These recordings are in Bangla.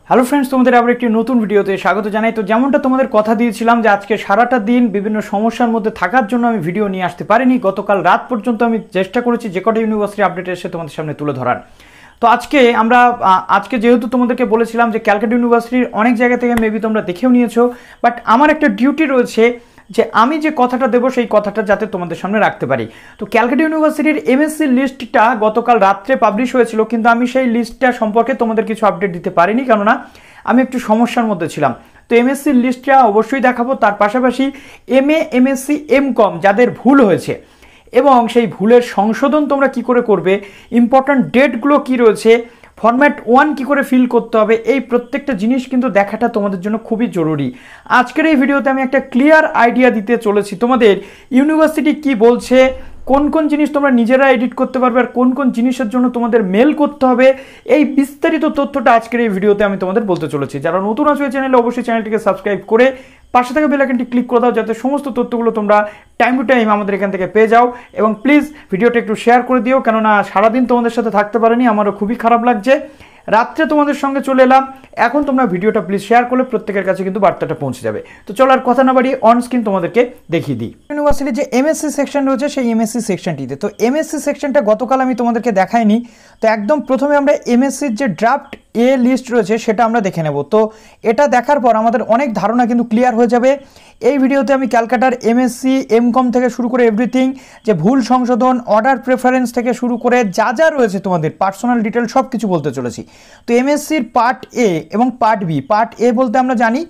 হ্যালো ফ্রেন্ডস, তোমাদের আবার একটি নতুন ভিডিওতে স্বাগত জানাই। তো যেমনটা তোমাদের কথা দিয়েছিলাম যে আজকে সারাটা দিন বিভিন্ন সমস্যার মধ্যে থাকার জন্য আমি ভিডিও নিয়ে আসতে পারিনি। গতকাল রাত পর্যন্ত আমি চেষ্টা করেছি যে কটা ইউনিভার্সিটি আপডেট এসে তোমাদের সামনে তুলে ধরার। তো আজকে যেহেতু তোমাদেরকে বলেছিলাম যে ক্যালকাটা ইউনিভার্সিটির অনেক জায়গা থেকে মেবি তোমরা দেখেও নিয়েছো, বাট আমার একটা ডিউটি রয়েছে যে আমি যে কথাটা দেবো সেই কথাটা যাতে তোমাদের সামনে রাখতে পারি। তো ক্যালকাটা ইউনিভার্সিটির এমএসসি লিস্টটা গতকাল রাত্রে পাবলিশ হয়েছিল, কিন্তু আমি সেই লিস্টটা সম্পর্কে তোমাদের কিছু আপডেট দিতে পারিনি, কেননা আমি একটু সমস্যার মধ্যে ছিলাম। তো এমএসসির লিস্টটা অবশ্যই দেখাবো, তার পাশাপাশি এমএ, এমএসসি, এমকম যাদের ভুল হয়েছে এবং সেই ভুলের সংশোধন তোমরা কি করে করবে, ইম্পর্ট্যান্ট ডেটগুলো কি রয়েছে, ফরম্যাট 1 কি করে ফিল করতে হবে, এই প্রত্যেকটা জিনিস কিন্তু দেখাটা তোমাদের জন্য খুবই জরুরি। আজকের এই ভিডিওতে আমি একটা ক্লিয়ার আইডিয়া দিতে চলেছি তোমাদের, ইউনিভার্সিটি কি বলছে, কোন কোন জিনিস তোমরা নিজেরা এডিট করতে পারবে আর কোন কোন জিনিসের জন্য তোমাদের মেল করতে হবে, এই বিস্তারিত তথ্যটা আজকের এই ভিডিওতে আমি তোমাদের বলতে চলেছি। যারা নতুন আছো এই চ্যানেলে অবশ্যই চ্যানেলটিকে সাবস্ক্রাইব করে পাশে থাকা বেল আইকনটি ক্লিক করে দাও, যাতে সমস্ত তথ্যগুলো তোমরা টাইম টু টাইম আমাদের এখান থেকে পেয়ে যাও। এবং প্লিজ ভিডিওটা একটু শেয়ার করে দিও, কেননা সারাদিন তোমাদের সাথে থাকতে পারিনি, আমারও খুবই খারাপ লাগছে। রাত্রে তোমাদের সঙ্গে চলে এলাম, এখন তোমরা ভিডিওটা প্লিজ শেয়ার করলে প্রত্যেকের কাছে কিন্তু বার্তাটা পৌঁছে যাবে। তো চলো আর কথা না বাড়িয়ে অন স্ক্রিন তোমাদেরকে দেখিয়ে দিই ইউনিভার্সিটির যে এমএসসি সেকশন রয়েছে সেই এমএসসি সেকশনটিতে। তো এমএসসি সেকশনটা গতকাল আমি তোমাদেরকে দেখাইনি, তো একদম প্রথমে আমরা এমএসসির যে ড্রাফট এ লিস্ট রয়েছে সেটা আমরা দেখে নেব। তো এটা দেখার পর আমাদের অনেক ধারণা কিন্তু ক্লিয়ার হয়ে যাবে। এই ভিডিওতে আমি ক্যালকাটার এমএসসি, এমকম থেকে শুরু করে এভরিথিং, যে ভুল সংশোধন, অর্ডার প্রেফারেন্স থেকে শুরু করে যা যা রয়েছে তোমাদের পার্সোনাল ডিটেল সব কিছু বলতে চলেছি। তো এমএসসির পার্ট এ এবং পার্ট বি, পার্ট এ বলতে আমরা জানি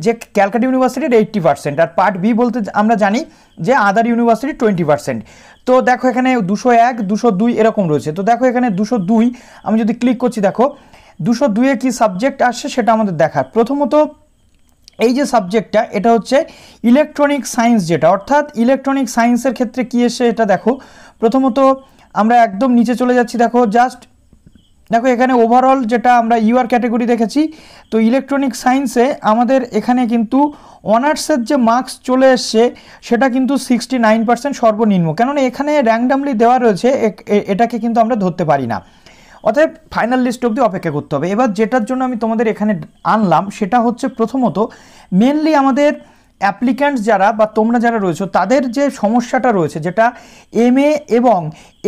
যে ক্যালকাটা ইউনিভার্সিটির 80%, আর পার্ট বি বলতে আমরা জানি যে আদার ইউনিভার্সিটির 20%। তো দেখো এখানে 201, 202 এরকম রয়েছে। তো দেখো এখানে 202 আমি যদি ক্লিক করছি, দেখো 202-এ কী সাবজেক্ট আসছে সেটা আমাদের দেখার। প্রথমত এই যে সাবজেক্টটা, এটা হচ্ছে ইলেকট্রনিক সায়েন্স, যেটা অর্থাৎ ইলেকট্রনিক সায়েন্সের ক্ষেত্রে কী এসে এটা দেখো। প্রথমত আমরা একদম নিচে চলে যাচ্ছি, দেখো জাস্ট দেখো এখানে ওভারঅল যেটা আমরা ইউআর ক্যাটাগরি দেখেছি, তো ইলেকট্রনিক সায়েন্সে আমাদের এখানে কিন্তু অনার্সের যে মার্কস চলে এসছে সেটা কিন্তু 69% সর্বনিম্ন, কেননা এখানে র্যান্ডামলি দেওয়া রয়েছে, এটাকে কিন্তু আমরা ধরতে পারি না। অতএব ফাইনাল লিস্ট অবধি অপেক্ষা করতে হবে। এবার যেটার জন্য আমি তোমাদের এখানে আনলাম সেটা হচ্ছে প্রথমত মেনলি আমাদের অ্যাপ্লিক্যান্টস যারা বা তোমরা যারা রয়েছো তাদের যে সমস্যাটা রয়েছে, যেটা এমএ এবং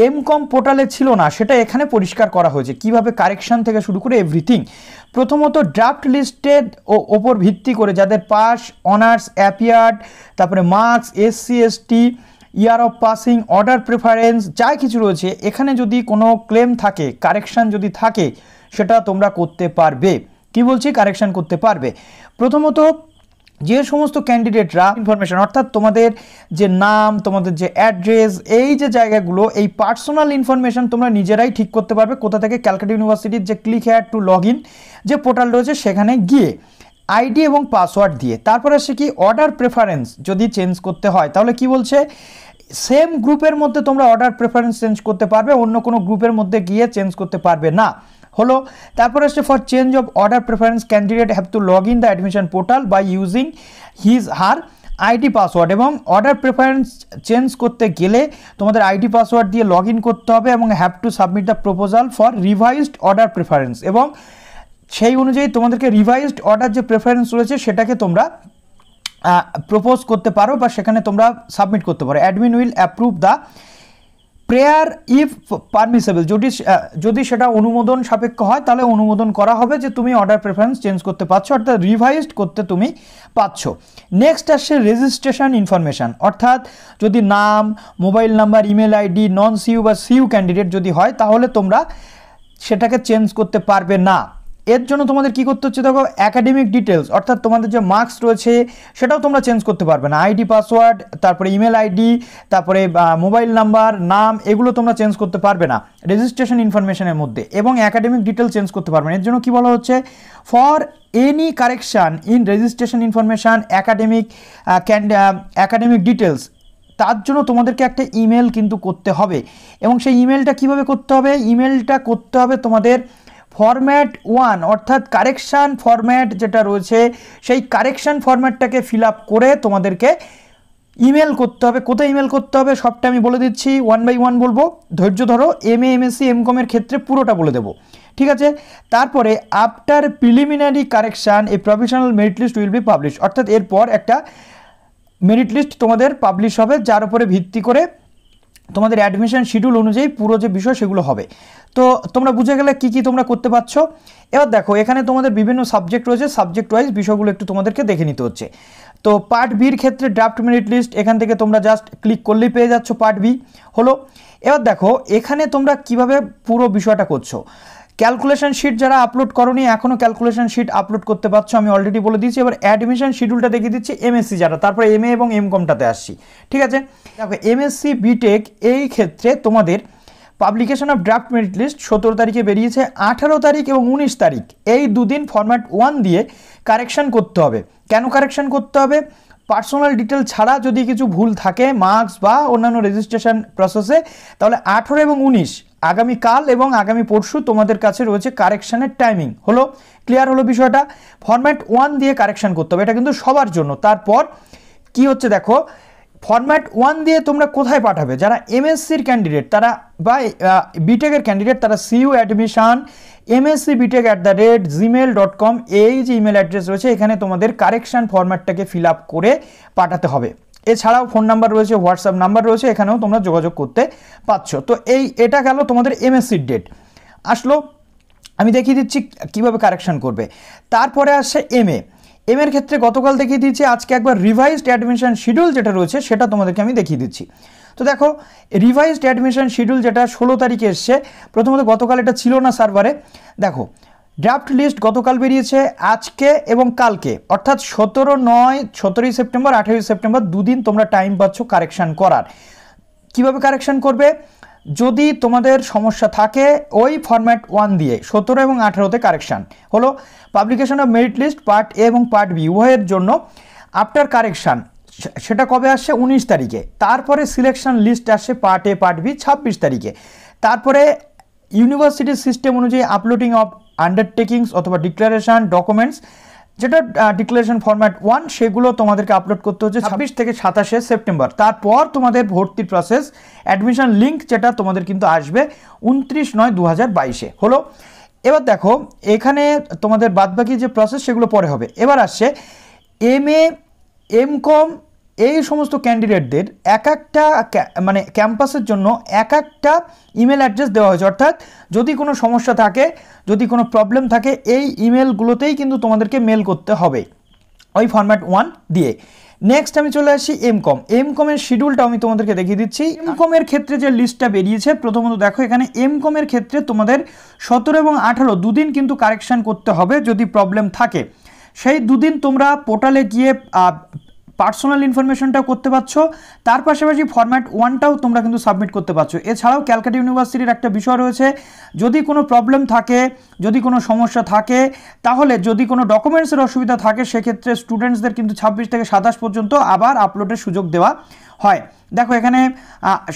এমকম পোর্টালে ছিল না, সেটা এখানে পরিষ্কার করা হয়েছে, কিভাবে কারেকশান থেকে শুরু করে এভরিথিং। প্রথমত ড্রাফট লিস্টের ওপর ভিত্তি করে যাদের পাস, অনার্স, অ্যাপিয়ার্ড, তারপরে marks, SC, ST, year of passing, order preference যা কিছু রয়েছে, এখানে যদি কোনো ক্লেম থাকে, কারেকশান যদি থাকে, সেটা তোমরা করতে পারবে। কি বলছি, কারেকশান করতে পারবে। প্রথমত যে সমস্ত ক্যান্ডিডেটরা ইনফরমেশন, অর্থাৎ তোমাদের যে নাম, তোমাদের যে অ্যাড্রেস, এই যে জায়গাগুলো, এই পার্সোনাল ইনফরমেশন তোমরা নিজেরাই ঠিক করতে পারবে কোথা থেকে, ক্যালকাটা ইউনিভার্সিটির যে click here two log in যে পোর্টাল রয়েছে সেখানে গিয়ে আইডি এবং পাসওয়ার্ড দিয়ে। তারপরে আসে কি, অর্ডার প্রেফারেন্স যদি চেঞ্জ করতে হয় তাহলে কি বলছে, সেম গ্রুপের মধ্যে তোমরা অর্ডার প্রেফারেন্স চেঞ্জ করতে পারবে, অন্য কোনো গ্রুপের মধ্যে গিয়ে চেঞ্জ করতে পারবে না। হলো। তারপর আসছে for change of order preference candidate have to log in the admission portal by using his her ID password, এবং অর্ডার প্রেফারেন্স চেঞ্জ করতে গেলে তোমাদের আইডি পাসওয়ার্ড দিয়ে লগ ইন করতে হবে এবং have to submit the proposal for revised order preference, এবং সেই অনুযায়ী তোমাদেরকে রিভাইজড অর্ডার যে প্রেফারেন্স রয়েছে সেটাকে তোমরা প্রপোজ করতে পারো বা সেখানে তোমরা সাবমিট করতে পারো। Admin will approve the prayer if permissible, যদি সেটা অনুমোদন সাপেক্ষ হয় তাহলে অনুমোদন করা হবে যে তুমি অর্ডার প্রেফারেন্স চেঞ্জ করতে পারছো, অর্থাৎ রিভাইজড করতে তুমি পাচ্ছ। নেক্সট আসছে রেজিস্ট্রেশন ইনফরমেশান, অর্থাৎ যদি নাম, মোবাইল নাম্বার, ইমেল আইডি, নন সিইউ বা সিইউ ক্যান্ডিডেট যদি হয় তাহলে তোমরা সেটাকে চেঞ্জ করতে পারবে না। এর জন্য তোমাদের কি করতে হচ্ছে, দেখো অ্যাকাডেমিক ডিটেলস, অর্থাৎ তোমাদের যে মার্কস রয়েছে সেটাও তোমরা চেঞ্জ করতে পারবে না, আইডি পাসওয়ার্ড, তারপরে ইমেল আইডি, তারপরে মোবাইল নাম্বার, নাম, এগুলো তোমরা চেঞ্জ করতে পারবে না রেজিস্ট্রেশন ইনফরমেশনের মধ্যে, এবং অ্যাকাডেমিক ডিটেলস চেঞ্জ করতে পারবে না। এর জন্য কি বলা হচ্ছে, for any correction in registration information academic details, তার জন্য তোমাদেরকে একটা ইমেল কিন্তু করতে হবে, এবং সেই ইমেলটা কিভাবে করতে হবে, ইমেলটা করতে হবে তোমাদের ফরম্যাট 1, অর্থাৎ কারেকশান ফরম্যাট যেটা রয়েছে সেই কারেকশান ফরম্যাটটাকে ফিল আপ করে তোমাদেরকে ইমেল করতে হবে। কোথায় ইমেল করতে হবে সবটা আমি বলে দিচ্ছি, 1 বাই 1 বলবো, ধৈর্য ধরো। এমএ, এমএসসি, এমকমের ক্ষেত্রে পুরোটা বলে দেবো, ঠিক আছে। তারপরে after preliminary correction a professional merit list will be publish, অর্থাৎ এরপর একটা মেরিট লিস্ট তোমাদের পাবলিশ হবে, যার উপরে ভিত্তি করে তোমাদের অ্যাডমিশন শিডিউল অনুযায়ী পুরো যে বিষয় সেগুলো হবে। তো তোমরা বুঝে গেলে কি কি তোমরা করতে পারছো। এবার দেখো এখানে তোমাদের বিভিন্ন সাবজেক্ট রয়েছে, সাবজেক্ট ওয়াইজ বিষয়গুলো একটু তোমাদেরকে দেখে নিতে হচ্ছে। তো পার্ট বির ক্ষেত্রে ড্রাফট মেরিট লিস্ট, এখান থেকে তোমরা জাস্ট ক্লিক করলেই পেয়ে যাচ্ছ পার্ট বি হলো। এবার দেখো এখানে তোমরা কিভাবে পুরো বিষয়টা করছো। ক্যালকুলেশন শিট যারা আপলোড করোনি এখনও ক্যালকুলেশন শিট আপলোড করতে পারছো, আমি অলরেডি বলে দিয়েছি। এবার অ্যাডমিশন শিডিউলটা দেখিয়ে দিচ্ছি এমএসসি যারা, তারপরে এমএ এবং এমকমটাতে আসছি। ঠিক আছে, দেখো এমএসসি বিটেক এই ক্ষেত্রে তোমাদের publication of draft merit list 17 তারিখে বেরিয়েছে। 18 তারিখ এবং 19 তারিখ এই দুদিন ফরম্যাট 1 দিয়ে কারেকশান করতে হবে। কেন কারেকশান করতে হবে? পার্সোনাল ডিটেল ছাড়া যদি কিছু ভুল থাকে মার্কস বা অন্যান্য রেজিস্ট্রেশন প্রসেসে, তাহলে 18 এবং 19 আগামীকাল এবং আগামী পরশু তোমাদের কাছে রয়েছে কারেকশানের টাইমিং। হলো, ক্লিয়ার হলো বিষয়টা। ফরম্যাট 1 দিয়ে কারেকশান করতে হবে, এটা কিন্তু সবার জন্য। তারপর কি হচ্ছে দেখো, ফরম্যাট 1 দিয়ে তোমরা কোথায় পাঠাবে? যারা এমএসসির ক্যান্ডিডেট তারা বা বিটেকের ক্যান্ডিডেট তারা সিইউ অ্যাডমিশন mscbtech@gmail.com এই যে ইমেল অ্যাড্রেস রয়েছে, এখানে তোমাদের কারেকশান ফরম্যাটটাকে ফিল আপ করে পাঠাতে হবে। এছাড়াও ফোন নাম্বার রয়েছে, হোয়াটসঅ্যাপ নাম্বার রয়েছে, এখানেও তোমরা যোগাযোগ করতে পারছো। তো এটা গেল তোমাদের এমএসসির ডেট আসলো। আমি দেখিয়ে দিচ্ছি কীভাবে কারেকশান করবে। তারপরে আসছে এর ক্ষেত্রে গতকাল দেখিয়ে দিচ্ছি, আজকে একবার রিভাইজড অ্যাডমিশন শিডিউল যেটা রয়েছে সেটা তোমাদেরকে আমি দেখিয়ে দিচ্ছি। তো দেখো রিভাইজড অ্যাডমিশন শিডিউল যেটা 16 তারিখে এসছে, প্রথমত গতকাল এটা ছিল না সার্ভারে। দেখো ড্রাফট লিস্ট গতকাল বেরিয়েছে, আজকে এবং কালকে অর্থাৎ 17ই সেপ্টেম্বর 18ই সেপ্টেম্বর দুদিন তোমরা টাইম পাচ্ছ কারেকশান করার। কিভাবে কারেকশান করবে? যদি তোমাদের সমস্যা থাকে ওই ফরম্যাট 1 দিয়ে 17 এবং 18তে কারেকশান হলো। Publication of merit list part A এবং পার্ট বি উভয়ের জন্য আফটার কারেকশান সেটা কবে আসছে? 19 তারিখে। তারপরে সিলেকশন লিস্ট আসছে পার্ট এ পার্ট বি 26 তারিখে। তারপরে ইউনিভার্সিটির সিস্টেম অনুযায়ী আপলোডিং অফ আন্ডারটেকিংস অথবা ডিক্লারেশন ডকুমেন্টস, যেটা ডিক্লারেশন ফরম্যাট 1 সেগুলো তোমাদেরকে আপলোড করতে হচ্ছে 26 থেকে 27শে সেপ্টেম্বর। তারপর তোমাদের ভর্তির প্রসেস অ্যাডমিশন লিঙ্ক যেটা তোমাদের কিন্তু আসবে 29/9/2022 হলো। এবার দেখো এখানে তোমাদের বাদবাকি যে প্রসেস সেগুলো পরে হবে। এবার আসছে এমএ এমকম এই সমস্ত ক্যান্ডিডেটদের এক একটা মানে ক্যাম্পাসের জন্য এক একটা ইমেল অ্যাড্রেস দেওয়া হয়েছে, অর্থাৎ যদি কোনো সমস্যা থাকে, যদি কোনো প্রবলেম থাকে এই ইমেলগুলোতেই কিন্তু তোমাদেরকে মেল করতে হবে ওই ফরম্যাট 1 দিয়ে। নেক্সট আমি চলে আসি এমকমের শিডিউলটা আমি তোমাদেরকে দেখিয়ে দিচ্ছি। এমকমের ক্ষেত্রে যে লিস্টটা বেরিয়েছে, প্রথমত দেখো এখানে এমকমের ক্ষেত্রে তোমাদের 17 এবং 18 দুদিন কিন্তু কারেকশান করতে হবে যদি প্রবলেম থাকে। সেই দুদিন তোমরা পোর্টালে গিয়ে পার্সোনাল ইনফরমেশনটাও করতে পারছো, তার পাশাপাশি ফরম্যাট 1টাও তোমরা কিন্তু সাবমিট করতে পারছো। এছাড়াও ক্যালকাটা ইউনিভার্সিটির একটা বিষয় রয়েছে, যদি কোনো প্রবলেম থাকে, যদি কোনো সমস্যা থাকে, তাহলে যদি কোনো ডকুমেন্টসের অসুবিধা থাকে সেক্ষেত্রে স্টুডেন্টসদের কিন্তু 26 থেকে 27 পর্যন্ত আবার আপলোডের সুযোগ দেওয়া হয়। দেখো এখানে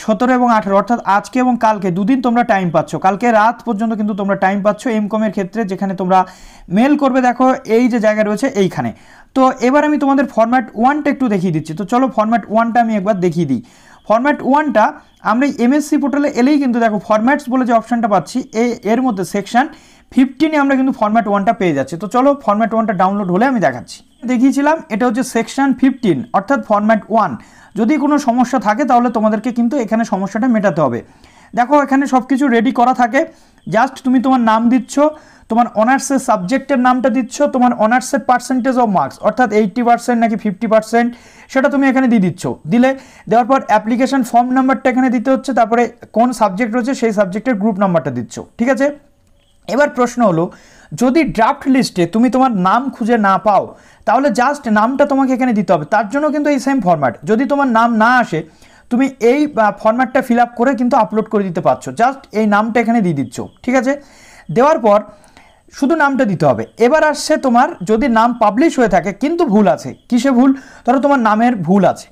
17 এবং 18 অর্থাৎ আজকে এবং কালকে দুদিন তোমরা টাইম পাচ্ছ, কালকে রাত পর্যন্ত কিন্তু তোমরা টাইম পাচ্ছ এমকমের ক্ষেত্রে, যেখানে তোমরা মেল করবে। দেখো এই যে জায়গা রয়েছে এইখানে। তো এবার আমি তোমাদের ফরম্যাট 1টা একটু দেখিয়ে দিচ্ছি। তো চলো ফরম্যাট 1টা আমি একবার দেখিয়ে দিই। ফরম্যাট 1টা আমরা এমএসসি পোর্টালে এলেই কিন্তু দেখো ফরম্যাটস বলে যে অপশানটা পাচ্ছি, এর মধ্যে সেকশন 15-এ আমরা কিন্তু ফরম্যাট 1টা পেয়ে যাচ্ছি। তো চলো ফরম্যাট 1টা ডাউনলোড হলে আমি দেখাচ্ছি। দেখিয়েছিলাম এটা হচ্ছে সেকশন 15 অর্থাৎ ফরম্যাট 1। যদি কোনো সমস্যা থাকে তাহলে তোমাদেরকে কিন্তু এখানে সমস্যাটা মেটাতে হবে। দেখো এখানে সব কিছু রেডি করা থাকে, জাস্ট তুমি তোমার নাম দিচ্ছ, তোমার অনার্সের সাবজেক্টের নামটা দিচ্ছ, তোমার অনার্সের পার্সেন্টেজ অফ মার্কস অর্থাৎ 80% নাকি 50% সেটা তুমি এখানে দিয়ে দিচ্ছ। দেওয়ার পর অ্যাপ্লিকেশন ফর্ম নাম্বারটা এখানে দিতে হচ্ছে, তারপরে কোন সাবজেক্ট রয়েছে সেই সাবজেক্টের গ্রুপ নাম্বারটা দিচ্ছ। ঠিক আছে, এবার প্রশ্ন হলো যদি ড্রাফট লিস্টে তুমি তোমার নাম খুঁজে না পাও তাহলে জাস্ট নামটা তোমাকে এখানে দিতে হবে। তার জন্য কিন্তু এই সেম ফরম্যাট, যদি তোমার নাম না আসে তুমি এই ফরম্যাটটা ফিল আপ করে কিন্তু আপলোড করে দিতে পারছো, জাস্ট এই নামটা এখানে দিয়ে দিচ্ছ। ঠিক আছে, দেওয়ার পর শুধু নামটা দিতে হবে। এবার আসছে তোমার যদি নাম পাবলিশ হয়ে থাকে কিন্তু ভুল আছে, কিসে ভুল? ধরো তোমার নামের ভুল আছে,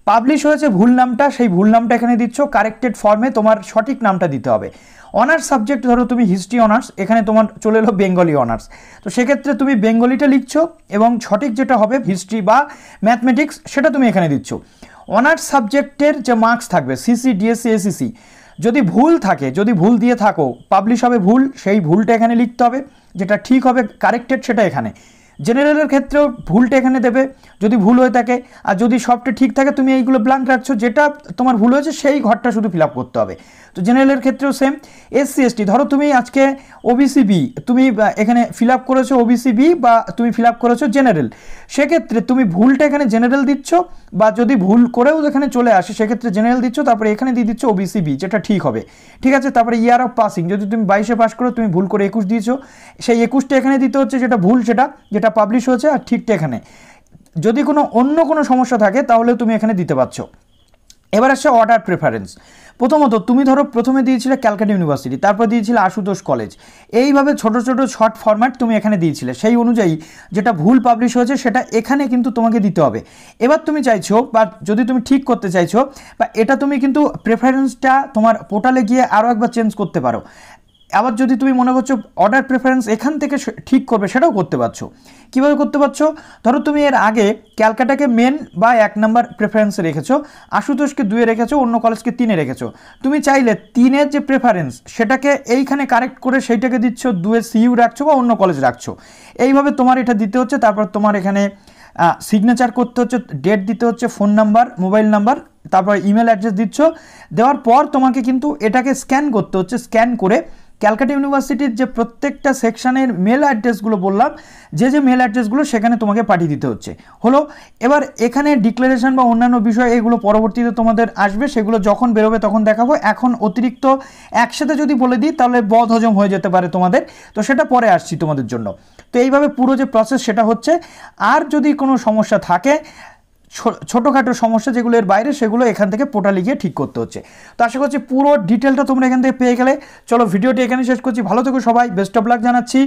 পাবলিশ হয়েছে ভুল নামটা, সেই ভুল নামটা এখানে দিচ্ছ, কারেক্টেড ফর্মে তোমার সঠিক নামটা দিতে হবে। অনার্স সাবজেক্ট ধরো তুমি হিস্ট্রি অনার্স, এখানে তোমার চলে এলো বেঙ্গলি অনার্স, তো সেক্ষেত্রে তুমি বেঙ্গলিটা লিখছো এবং সঠিক যেটা হবে হিস্ট্রি বা ম্যাথমেটিক্স সেটা তুমি এখানে দিচ্ছ। অনার্স সাবজেক্টের যে মার্কস থাকবে সিসি ডিএসসি এসিসি, যদি ভুল থাকে, যদি ভুল দিয়ে থাকো, পাবলিশ হবে ভুল, সেই ভুলটা এখানে লিখতে হবে, যেটা ঠিক হবে কারেক্টেড সেটা এখানে। জেনারেলের ক্ষেত্রেও ভুলটা এখানে দেবে যদি ভুল হয়ে থাকে, আর যদি সবটা ঠিক থাকে তুমি এইগুলো ব্ল্যাঙ্ক রাখছো, যেটা তোমার ভুল হয়েছে সেই ঘরটা শুধু ফিল আপ করতে হবে। তো জেনারেলের ক্ষেত্রেও সেম। এসসি এসটি, ধরো তুমি আজকে ওবিসি বি তুমি এখানে ফিল আপ করেছো ওবিসি বি, বা তুমি ফিল আপ করেছো জেনারেল, সেক্ষেত্রে তুমি ভুলটা এখানে জেনারেল দিচ্ছ, বা যদি ভুল করেও এখানে চলে আসে সেক্ষেত্রে জেনারেল দিচ্ছ, তারপরে এখানে দিয়ে দিচ্ছ ওবিসি বি, যেটা ঠিক হবে। ঠিক আছে, তারপরে ইয়ার অফ পাসিং, যদি তুমি 22-এ পাস করো, তুমি ভুল করে 21 দিয়েছো, সেই 21টা এখানে দিতে হচ্ছে, যেটা ভুল যেটা পাবলিশ হয়েছে, আর ঠিকটা এখানে। যদি অন্য কোনো সমস্যা থাকে তাহলে তুমি এখানে দিতে পারছো। এবার আসছে অর্ডার প্রেফারেন্স। প্রথমত তুমি ধরো প্রথমে দিয়েছিলে ক্যালকাটা ইউনিভার্সিটি, তারপর দিয়েছিলে আশুতোষ কলেজ, এইভাবে ছোট ছোট শর্ট ফরম্যাট তুমি এখানে দিয়েছিলে, সেই অনুযায়ী যেটা ভুল পাবলিশ হয়েছে সেটা এখানে কিন্তু তোমাকে দিতে হবে। এবার তুমি চাইছো, বা যদি তুমি ঠিক করতে চাইছো, বা এটা তুমি কিন্তু প্রেফারেন্সটা তোমার পোর্টালে গিয়ে আরও একবার চেঞ্জ করতে পারো। আবার যদি তুমি মনে করছো অর্ডার প্রেফারেন্স এখান থেকে ঠিক করবে, সেটাও করতে পারছো। কীভাবে করতে পারছো? ধরো তুমি এর আগে ক্যালকাটাকে মেন বা 1 নম্বর প্রেফারেন্সে রেখেছো, আশুতোষকে 2-এ রেখেছো, অন্য কলেজকে 3-এ রেখেছো। তুমি চাইলে 3-এর যে প্রেফারেন্স সেটাকে এইখানে কারেক্ট করে সেইটাকে দিচ্ছ, 2-এ সিইউ রাখছো বা অন্য কলেজ রাখছো। এইভাবে তোমার এটা দিতে হচ্ছে। তারপর তোমার এখানে সিগনেচার করতে হচ্ছে, ডেট দিতে হচ্ছে, ফোন নাম্বার, মোবাইল নাম্বার, তারপর ইমেল অ্যাড্রেস দিচ্ছ। দেওয়ার পর তোমাকে কিন্তু এটাকে স্ক্যান করতে হচ্ছে। স্ক্যান করে ক্যালকাটা ইউনিভার্সিটির যে প্রত্যেকটা সেকশনের মেল অ্যাড্রেসগুলো বললাম, যে মেল অ্যাড্রেসগুলো সেখানে তোমাকে পাঠিয়ে দিতে হচ্ছে। হলো, এবার এখানে ডিক্লারেশন বা অন্যান্য বিষয় এগুলো পরবর্তীতে তোমাদের আসবে, সেগুলো যখন বেরোবে তখন দেখাবো। এখন অতিরিক্ত একসাথে যদি বলে দিই তাহলে বদ হজম হয়ে যেতে পারে তোমাদের, তো সেটা পরে আসছি তোমাদের জন্য। তো এইভাবে পুরো যে প্রসেস সেটা হচ্ছে। আর যদি কোনো সমস্যা থাকে, ছোটোখাটো সমস্যা যেগুলো এর বাইরে, সেগুলো এখান থেকে পোর্টালে গিয়ে ঠিক করতে হচ্ছে। তো আশা করছি পুরো ডিটেলটা তোমরা এখান থেকে পেয়ে গেলে। চলো ভিডিওটি এখানে শেষ করছি। ভালো থেকো সবাই, বেস্ট অফ লাক জানাচ্ছি।